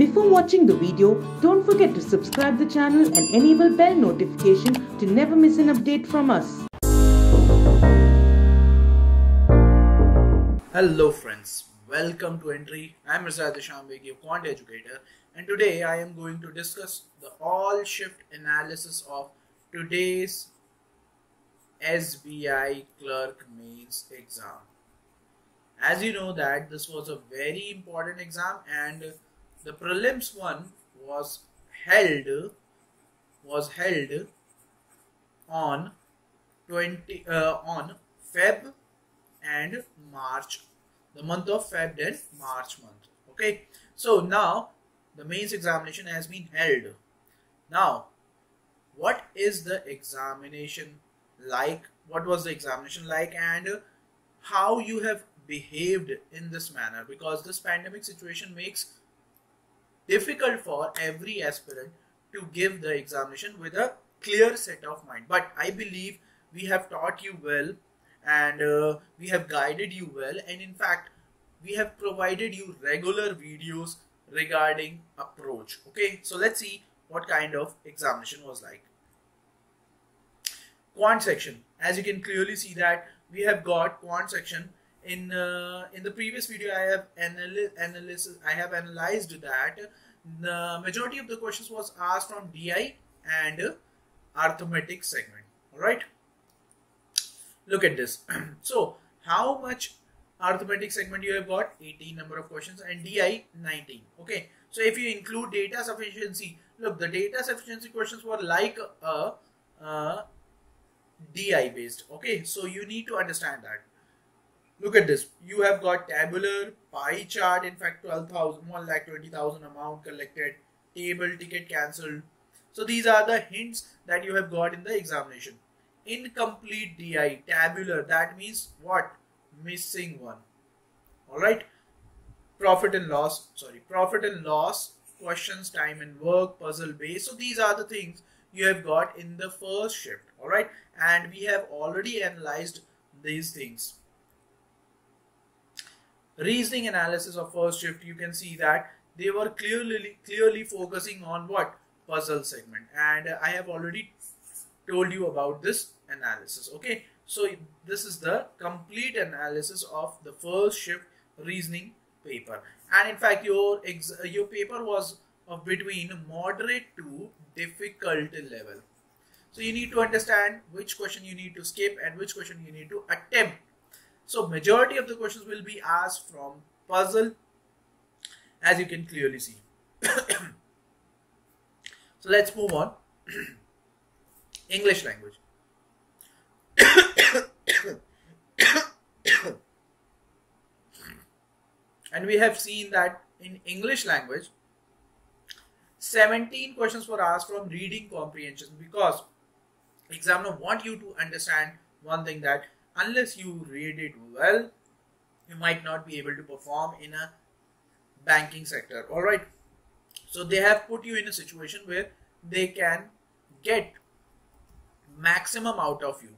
Before watching the video, don't forget to subscribe the channel and enable bell notification to never miss an update from us. Hello friends, welcome to Entry. I am Mirza Deshambegi, a quant educator, and today I am going to discuss the all shift analysis of today's SBI clerk mains exam. As you know that this was a very important exam and the prelims one was held on on Feb and March, the month of Feb and March month. Okay, so now the mains examination has been held. Now, what is the examination like? What was the examination like, and how you have behaved in this manner? Because this pandemic situation makes difficult for every aspirant to give the examination with a clear set of mind. But I believe we have taught you well, and we have guided you well, and in fact we have provided you regular videos regarding approach. Okay, so let's see what kind of examination was like. Quant section, as you can clearly see that we have got quant section. In the previous video I have analyzed that the majority of the questions was asked from DI and arithmetic segment. All right, look at this. So how much arithmetic segment you have got? 18 number of questions, and DI 19. Okay, so if you include data sufficiency, look, the data sufficiency questions were like DI based. Okay, so you need to understand that. Look at this. You have got tabular, pie chart, in fact 12,000, 1,20,000 amount collected, table, ticket cancelled. So these are the hints that you have got in the examination. Incomplete DI, tabular, that means what? Missing one. Alright. Profit and loss, questions, time and work, puzzle base. So these are the things you have got in the first shift. Alright. And we have already analyzed these things. Reasoning analysis of first shift, you can see that they were clearly focusing on what? Puzzle segment, and I have already told you about this analysis. Okay, so this is the complete analysis of the first shift reasoning paper, and in fact your paper was of between moderate to difficult level. So you need to understand which question you need to skip and which question you need to attempt. So majority of the questions will be asked from puzzle, as you can clearly see. So let's move on. English language. And we have seen that in English language 17 questions were asked from reading comprehension, because examiner want you to understand one thing, that unless you read it well, you might not be able to perform in a banking sector. All right, so they have put you in a situation where they can get maximum out of you.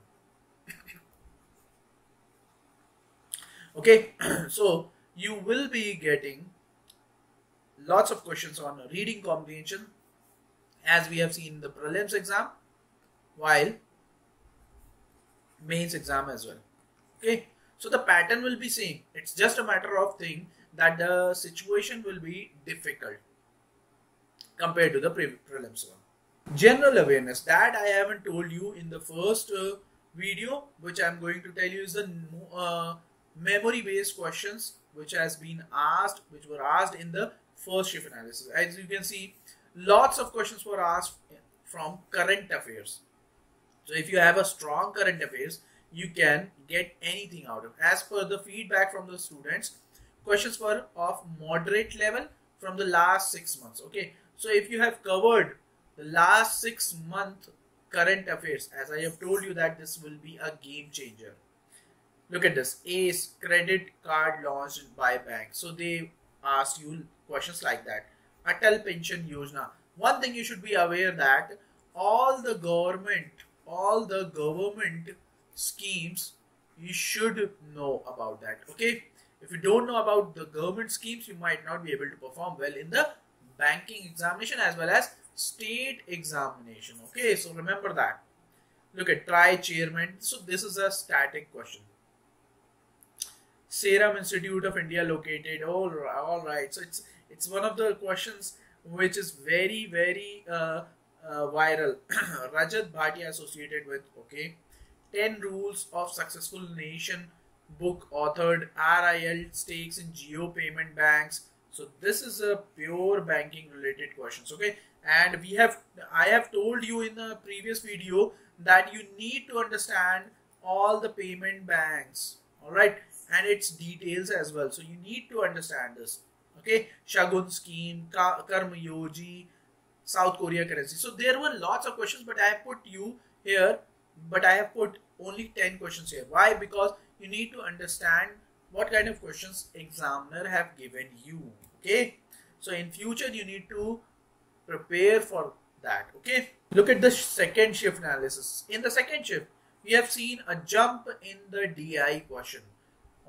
Okay, so you will be getting lots of questions on reading comprehension, as we have seen in the prelims exam, while mains exam as well. Okay, so the pattern will be same. It's just a matter of thing that the situation will be difficult compared to the prelims one. General awareness, that I haven't told you in the first video, which I'm going to tell you, is the memory based questions which were asked in the first shift analysis. As you can see, lots of questions were asked from current affairs. So if you have a strong current affairs, you can get anything out of it. As per the feedback from the students, questions were of moderate level from the last 6 months. Okay, so if you have covered the last 6 month current affairs, as I have told you that this will be a game changer. Look at this. ACE, credit card launched by bank. So they asked you questions like that. Atal Pension Yojana. One thing you should be aware that all the government schemes, you should know about that. Okay, if you don't know about the government schemes, you might not be able to perform well in the banking examination as well as state examination. Okay, so remember that. Look at try chairman. So this is a static question. Serum Institute of India located. All right. So it's one of the questions which is very viral. Rajat Bhatia associated with. Okay, 10 rules of successful nation book authored. RIL stakes in geo payment banks. So this is a pure banking related questions. Okay, and I have told you in the previous video that you need to understand all the payment banks. All right, and its details as well. So you need to understand this. Okay, Shagun scheme, Karma Yogi, South Korea currency. So there were lots of questions, but I have put you here. But I have put only 10 questions here. Why? Because you need to understand what kind of questions examiner have given you. Okay, so in future you need to prepare for that. Okay, look at the second shift analysis. In the second shift, we have seen a jump in the DI question.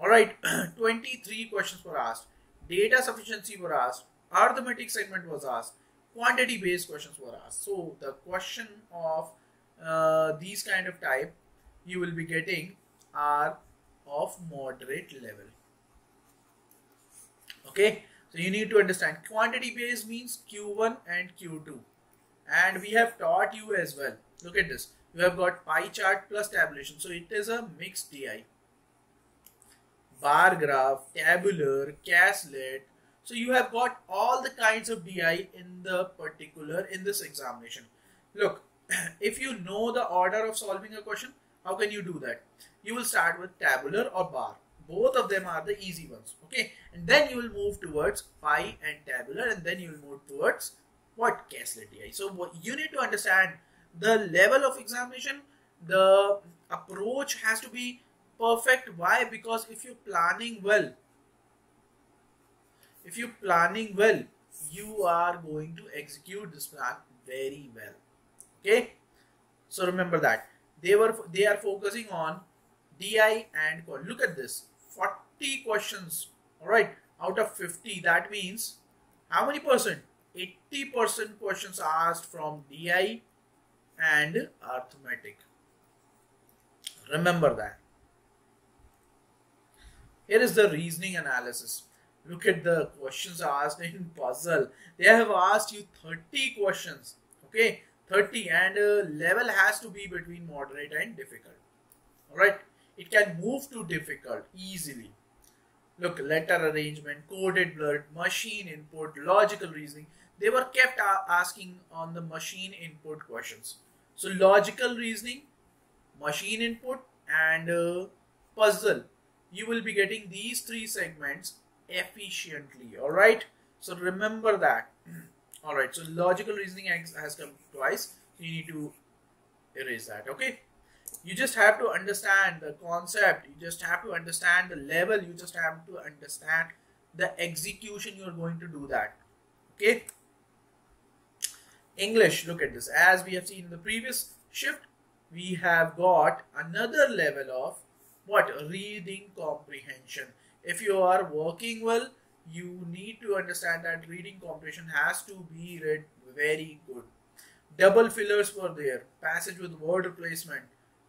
All right, 23 questions were asked. Data sufficiency were asked. Arithmetic segment was asked. Quantity based questions were asked. So the question of these kind of type you will be getting are of moderate level. Okay, so you need to understand quantity based means Q1 and Q2, and we have taught you as well. Look at this. You have got pie chart plus tabulation, so it is a mixed DI. Bar graph, tabular, Quizlet. So you have got all the kinds of DI in this examination. Look, if you know the order of solving a question, how can you do that? You will start with tabular or bar. Both of them are the easy ones. Okay, and then you will move towards pie and tabular, and then you will move towards what? Quizlet DI. So what you need to understand the level of examination, the approach has to be perfect. Why? Because if you're planning well, you are going to execute this plan very well. Okay, so remember that they are focusing on DI and look at this, 40 questions. All right, out of 50, that means how many percent? 80% questions asked from DI and arithmetic. Remember that. Here is the reasoning analysis. Look at the questions asked in puzzle. They have asked you 30 questions. Okay, 30, and level has to be between moderate and difficult. All right, it can move to difficult easily. Look, letter arrangement, coded blurt, machine input, logical reasoning. They were kept asking on the machine input questions. So logical reasoning, machine input, and puzzle. You will be getting these three segments efficiently. All right, so remember that. All right, so logical reasoning has come twice. You need to erase that. Okay, you just have to understand the concept. You just have to understand the level. You just have to understand the execution. You are going to do that. Okay, English. Look at this. As we have seen in the previous shift, we have got another level of what? Reading comprehension. If you are working well, you need to understand that reading comprehension has to be read very good. Double fillers were there, passage with word replacement,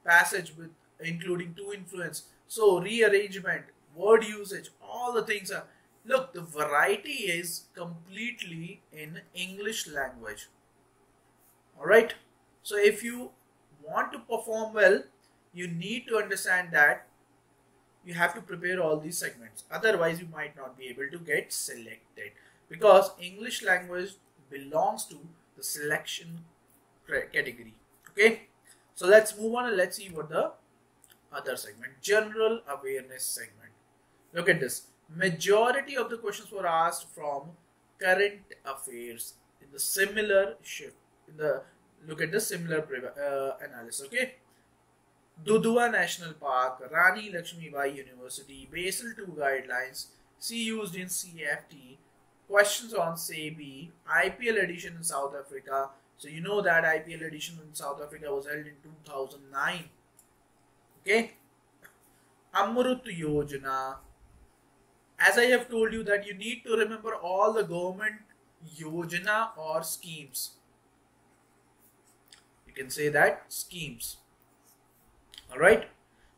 passage with including to influence, so rearrangement, word usage, all the things are. Look, the variety is completely in English language. All right, so if you want to perform well, you need to understand that you have to prepare all these segments. Otherwise, you might not be able to get selected, because English language belongs to the selection category. Okay, so let's move on and let's see what the other segment, general awareness segment. Look at this. Majority of the questions were asked from current affairs in the similar shift. Look at the similar analysis. Okay. Dudua National Park, Rani Lakshmibai University, Basel II guidelines, C used in CFT, questions on SEBI, IPL edition in South Africa. So you know that IPL edition in South Africa was held in 2009. Okay. Amrut Yojana. As I have told you that you need to remember all the government Yojana or schemes. You can say that schemes. Alright.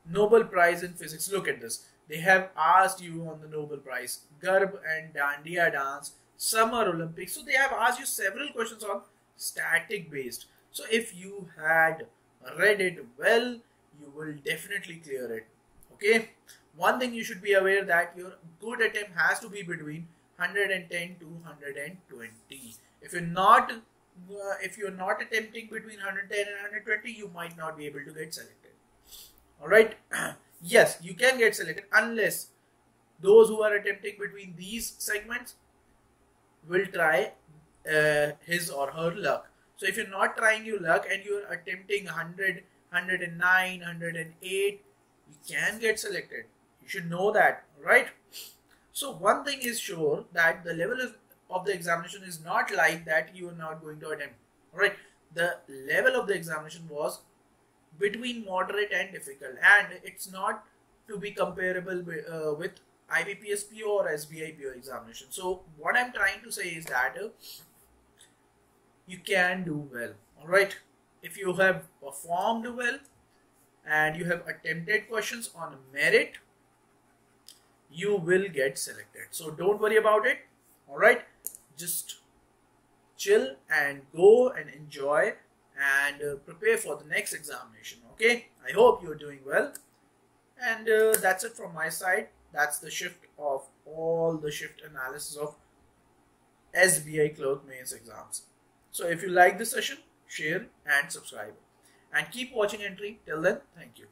Nobel Prize in Physics. Look at this. They have asked you on the Nobel Prize, Garb and Dandiya dance, Summer Olympics. So they have asked you several questions on static based. So if you had read it well, you will definitely clear it. Okay. One thing you should be aware that your good attempt has to be between 110 to 120. If you're not attempting between 110 and 120, you might not be able to get selected. All right. Yes, you can get selected unless those who are attempting between these segments will try his or her luck. So if you're not trying your luck and you're attempting 100, 109, 108, you can get selected. You should know that, right? So one thing is sure, that the level of the examination is not like that you are not going to attempt. All right. The level of the examination was between moderate and difficult, and it's not to be comparable with IBPS PO or SBI PO examination. So what I'm trying to say is that you can do well. All right. If you have performed well and you have attempted questions on merit, you will get selected. So don't worry about it. All right. Just chill and go and enjoy and prepare for the next examination. Okay. I hope you're doing well. And that's it from my side. That's the shift of all the shift analysis of SBI Clerk Mains exams. So if you like this session, share and subscribe. And keep watching Entry. Till then, thank you.